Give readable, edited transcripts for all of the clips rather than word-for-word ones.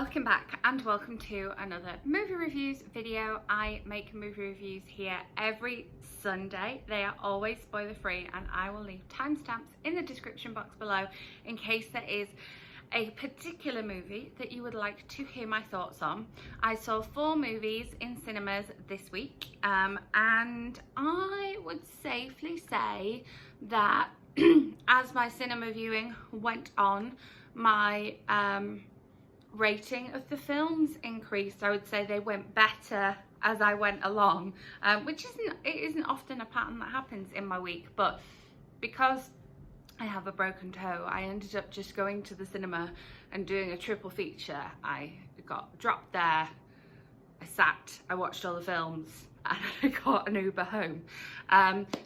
Welcome back and welcome to another movie reviews video. I make movie reviews here every Sunday. They are always spoiler free and I will leave timestamps in the description box below in case there is a particular movie that you would like to hear my thoughts on. I saw 4 movies in cinemas this week and I would safely say that as my cinema viewing went on, my rating of the films increased. I would say they went better as I went along, which isn't often a pattern that happens in my week, but because I have a broken toe, I ended up just going to the cinema and doing a triple feature. I got dropped there, I sat, I watched all the films, and I got an Uber home.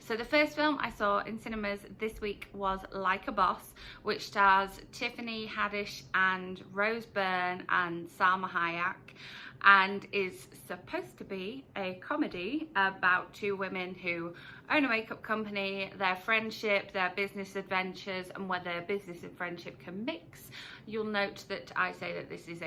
So the first film I saw in cinemas this week was Like a Boss, which stars Tiffany Haddish and Rose Byrne and Salma Hayek, and is supposed to be a comedy about 2 women who own a makeup company, their friendship, their business adventures, and whether business and friendship can mix. You'll note that I say that this is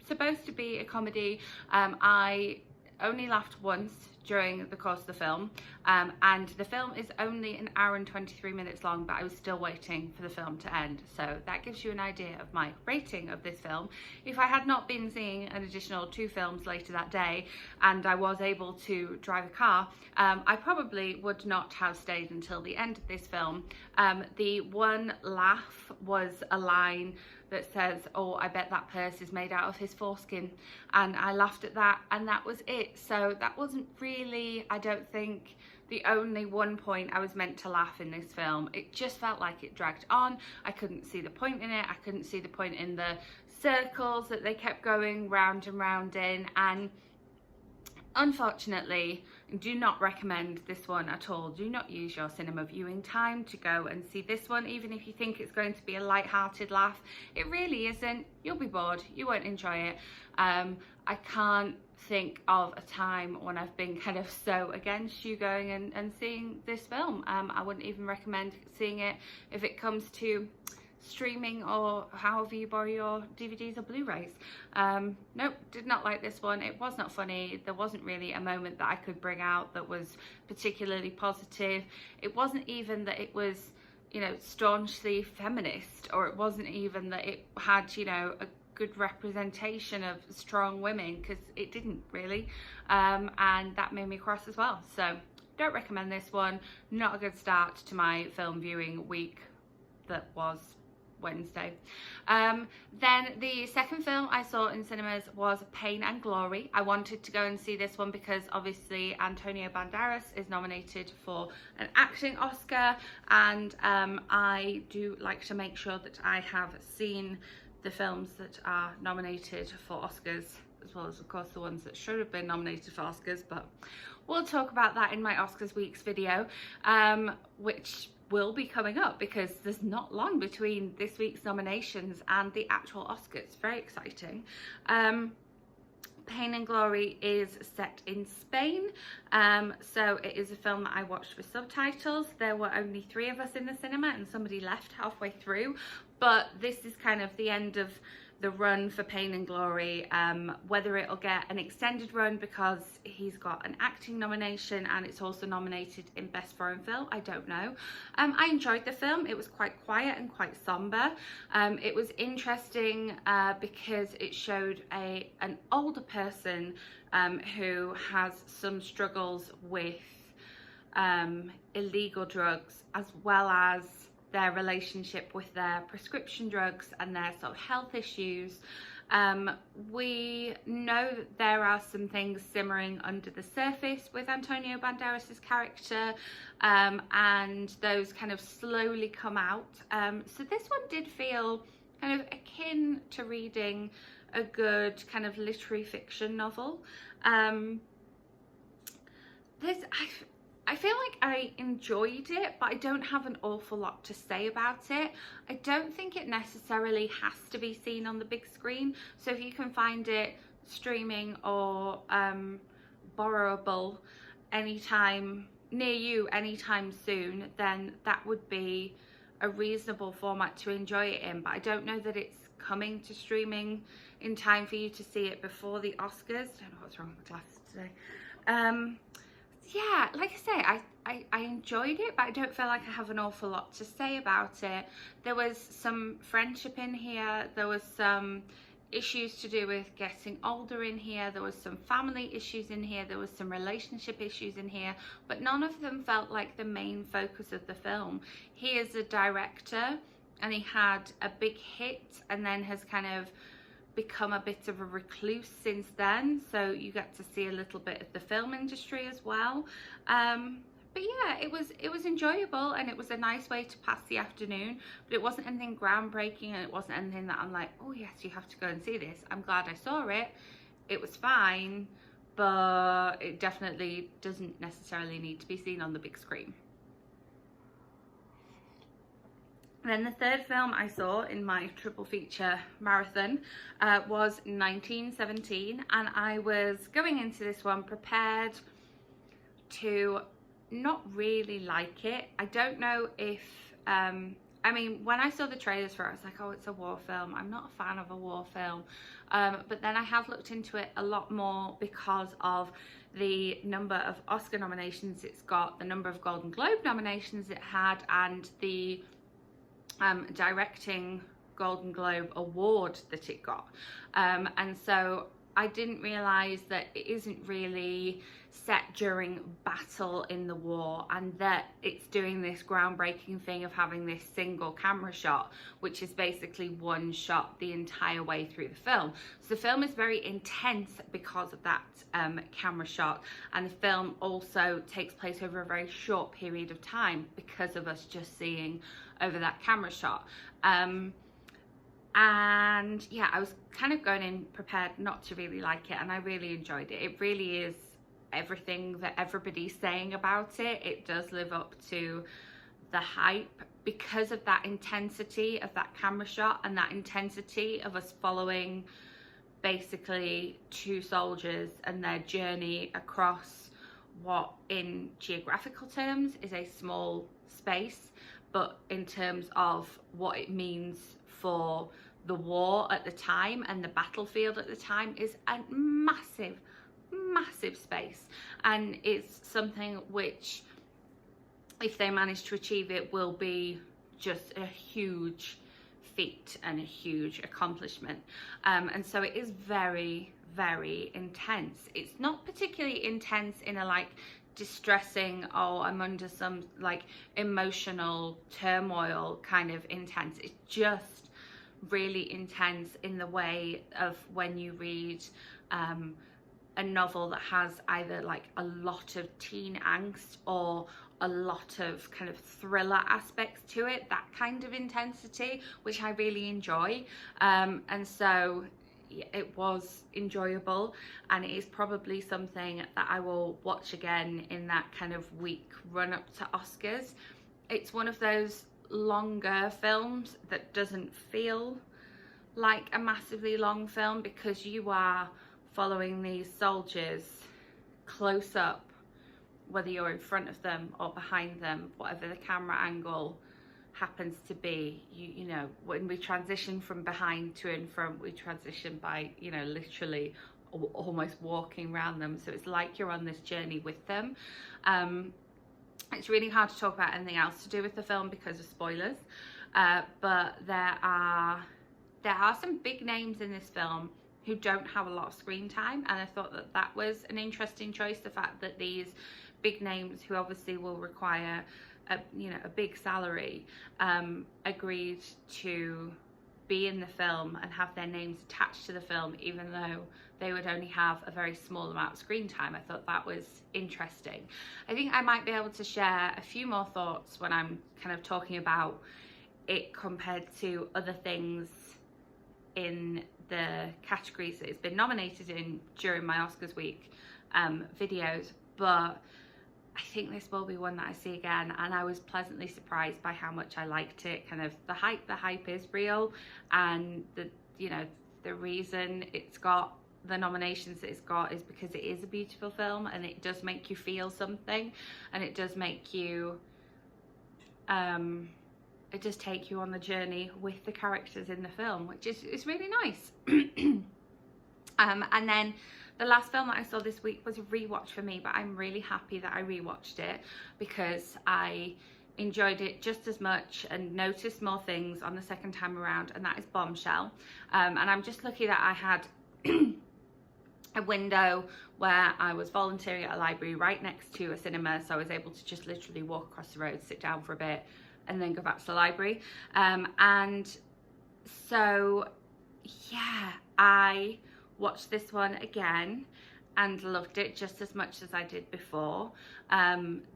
supposed to be a comedy. I only laughed once during the course of the film, and the film is only an hour and 23 minutes long, but I was still waiting for the film to end, so that gives you an idea of my rating of this film. If I had not been seeing an additional 2 films later that day and I was able to drive a car, I probably would not have stayed until the end of this film. The one laugh was a line that says, "Oh, I bet that purse is made out of his foreskin," and I laughed at that, and that was it. So that wasn't really, I don't think, the only one point I was meant to laugh in this film. It just felt like it dragged on. I couldn't see the point in it. I couldn't see the point in the circles that they kept going round and round in, and unfortunately, do not recommend this one at all. Do not use your cinema viewing time to go and see this one, even if you think it's going to be a light-hearted laugh. It really isn't. You'll be bored. You won't enjoy it. I can't think of a time when I've been kind of so against you going and seeing this film. I wouldn't even recommend seeing it if it comes to streaming or however you borrow your DVDs or Blu-rays. Nope, did not like this one. It was not funny. There wasn't really a moment that I could bring out that was particularly positive. It wasn't even that it was, you know, staunchly feminist, or it wasn't even that it had, you know, a good representation of strong women, because it didn't really, and that made me cross as well. So don't recommend this one. Not a good start to my film viewing week that was Wednesday. Then the second film I saw in cinemas was Pain and Glory. I wanted to go and see this one because obviously Antonio Banderas is nominated for an acting Oscar, and I do like to make sure that I have seen the films that are nominated for Oscars, as well as of course the ones that should have been nominated for Oscars, but we'll talk about that in my Oscars weeks video, which will be coming up because there's not long between this week's nominations and the actual Oscars. Very exciting. Pain and Glory is set in Spain, so it is a film that I watched with subtitles. There were only 3 of us in the cinema and somebody left halfway through, but this is kind of the end of the run for Pain and Glory. Whether it'll get an extended run because he's got an acting nomination and it's also nominated in Best Foreign Film, I don't know. I enjoyed the film. It was quite quiet and quite somber. It was interesting because it showed an older person who has some struggles with illegal drugs, as well as their relationship with their prescription drugs and their sort of health issues. We know that there are some things simmering under the surface with Antonio Banderas' character, and those kind of slowly come out. So this one did feel kind of akin to reading a good kind of literary fiction novel. I feel like I enjoyed it, but I don't have an awful lot to say about it. I don't think it necessarily has to be seen on the big screen. So if you can find it streaming or borrowable anytime near you anytime soon, then that would be a reasonable format to enjoy it in, but I don't know that it's coming to streaming in time for you to see it before the Oscars. I don't know what's wrong with my glasses today. Yeah, like I say, I enjoyed it, but I don't feel like I have an awful lot to say about it. There was some friendship in here, there was some issues to do with getting older in here, there was some family issues in here, there was some relationship issues in here, but none of them felt like the main focus of the film. He is a director and he had a big hit and then has kind of become a bit of a recluse since then, so you get to see a little bit of the film industry as well. But yeah, it was enjoyable and it was a nice way to pass the afternoon, but it wasn't anything groundbreaking and it wasn't anything that I'm like, oh yes, you have to go and see this. I'm glad I saw it. It was fine, but it definitely doesn't necessarily need to be seen on the big screen. Then the third film I saw in my triple feature marathon was 1917, and I was going into this one prepared to not really like it. I don't know if I mean, when I saw the trailers for it, I was like, oh, it's a war film. I'm not a fan of a war film. But then I have looked into it a lot more because of the number of Oscar nominations it's got, the number of Golden Globe nominations it had, and the directing Golden Globe award that it got. And so I didn't realise that it isn't really set during battle in the war, and that it's doing this groundbreaking thing of having this single camera shot, which is basically one shot the entire way through the film. So the film is very intense because of that camera shot, and the film also takes place over a very short period of time because of us just seeing over that camera shot. And yeah, I was kind of going in prepared not to really like it, and I really enjoyed it. It really is everything that everybody's saying about it. It does live up to the hype because of that intensity of that camera shot and that intensity of us following basically two soldiers and their journey across what in geographical terms is a small space, but in terms of what it means for the war at the time and the battlefield at the time is a massive space, and it's something which, if they manage to achieve it, will be just a huge feat and a huge accomplishment. And so it is very, very intense. It's not particularly intense in a like distressing, oh, I'm under some like emotional turmoil kind of intense. It's just really intense in the way of when you read a novel that has either like a lot of teen angst or a lot of kind of thriller aspects to it, that kind of intensity, which I really enjoy. And so it was enjoyable, and it is probably something that I will watch again in that kind of week run up to Oscars. It's one of those longer films that doesn't feel like a massively long film because you are following these soldiers close up, whether you're in front of them or behind them, whatever the camera angle happens to be. You know, when we transition from behind to in front, we transition by, you know, literally almost walking around them. So it's like you're on this journey with them. It's really hard to talk about anything else to do with the film because of spoilers. But there are some big names in this film who don't have a lot of screen time, and I thought that that was an interesting choice. The fact that these big names, who obviously will require a big salary, agreed to be in the film and have their names attached to the film, even though they would only have a very small amount of screen time. I thought that was interesting. I think I might be able to share a few more thoughts when I'm kind of talking about it compared to other things in the categories that it's been nominated in during my Oscars week videos, but I think this will be one that I see again, and I was pleasantly surprised by how much I liked it. Kind of the hype is real, and the reason it's got the nominations that it's got is because it is a beautiful film, and it does make you feel something, and it does make you it does take you on the journey with the characters in the film, which is really nice. And then the last film that I saw this week was a rewatch for me, but I'm really happy that I rewatched it because I enjoyed it just as much and noticed more things on the second time around, and that is Bombshell. And I'm just lucky that I had a window where I was volunteering at a library right next to a cinema, so I was able to just literally walk across the road, sit down for a bit, and then go back to the library. And so yeah, I watched this one again and loved it just as much as I did before.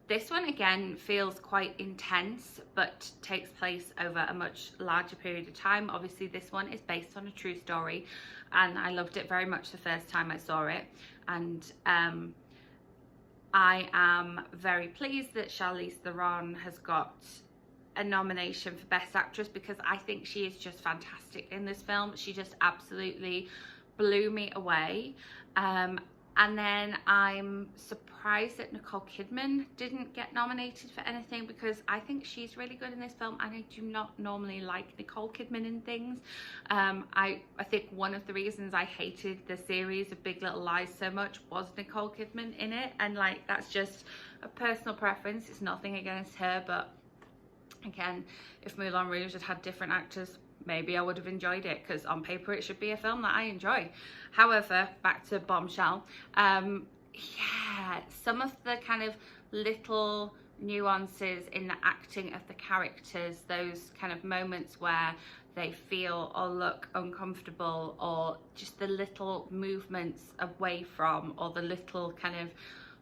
This one again feels quite intense, but takes place over a much larger period of time. Obviously this one is based on a true story, and I loved it very much the first time I saw it. And I am very pleased that Charlize Theron has got a nomination for Best Actress, because I think she is just fantastic in this film. She just absolutely blew me away. And then I'm surprised that Nicole Kidman didn't get nominated for anything, because I think she's really good in this film, and I do not normally like Nicole Kidman in things. I think one of the reasons I hated the series of Big Little Lies so much was Nicole Kidman in it, and like that's just a personal preference. It's nothing against her, but again, if Moulin Rouge had had different actors, maybe I would have enjoyed it, because on paper it should be a film that I enjoy. However, back to Bombshell. Yeah, some of the kind of little nuances in the acting of the characters, those kind of moments where they feel or look uncomfortable, or just the little movements away from, or the little kind of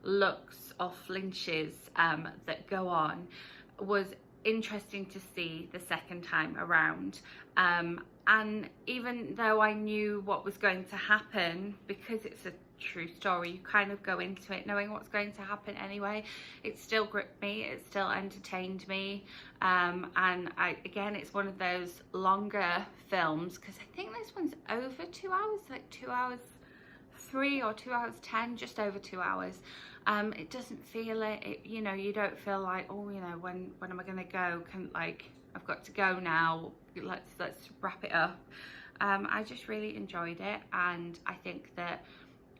looks or flinches that go on, was interesting to see the second time around. And even though I knew what was going to happen, because it's a true story, you kind of go into it knowing what's going to happen anyway, it still gripped me, it still entertained me. And again, it's one of those longer films, because I think this one's over 2 hours, like 2 hours 3 or 2 hours 10, just over 2 hours. It doesn't feel it, you know, you don't feel like, oh, you know, when am I gonna go? I've got to go now, let's wrap it up. I just really enjoyed it, and I think that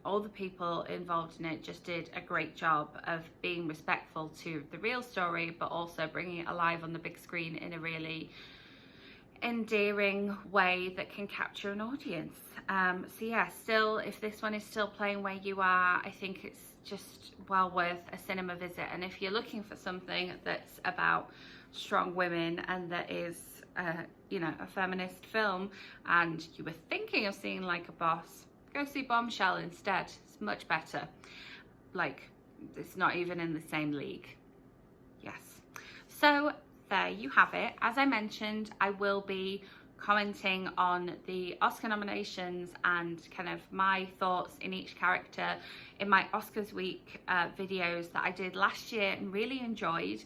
all the people involved in it just did a great job of being respectful to the real story, but also bringing it alive on the big screen in a really endearing way that can capture an audience. So yeah, still, if this one is still playing where you are, I think it's just well worth a cinema visit. And if you're looking for something that's about strong women and that is you know, a feminist film, and you were thinking of seeing Like a Boss, go see Bombshell instead. It's much better. Like, it's not even in the same league. Yes. So there you have it. As I mentioned, I will be commenting on the Oscar nominations and kind of my thoughts in each character in my Oscars week videos that I did last year and really enjoyed.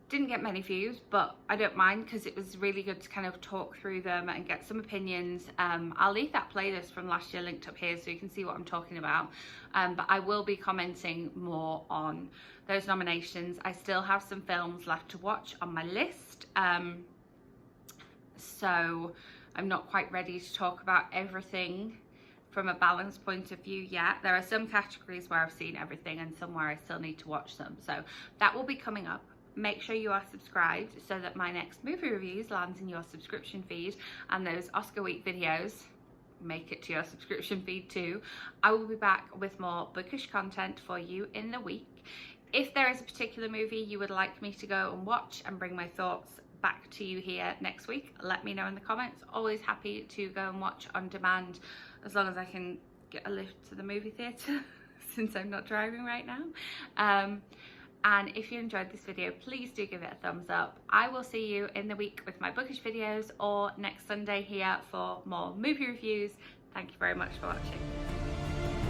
Didn't get many views, but I don't mind, because it was really good to kind of talk through them and get some opinions. I'll leave that playlist from last year linked up here so you can see what I'm talking about. But I will be commenting more on those nominations. I still have some films left to watch on my list, so I'm not quite ready to talk about everything from a balanced point of view yet. There are some categories where I've seen everything and some where I still need to watch them, so that will be coming up. Make sure you are subscribed so that my next movie reviews lands in your subscription feed, and those Oscar week videos make it to your subscription feed too. I will be back with more bookish content for you in the week. If there is a particular movie you would like me to go and watch and bring my thoughts back to you here next week, let me know in the comments. Always happy to go and watch on demand, as long as I can get a lift to the movie theatre since I'm not driving right now. And if you enjoyed this video, please do give it a thumbs up. I will see you in the week with my bookish videos, or next Sunday here for more movie reviews. Thank you very much for watching.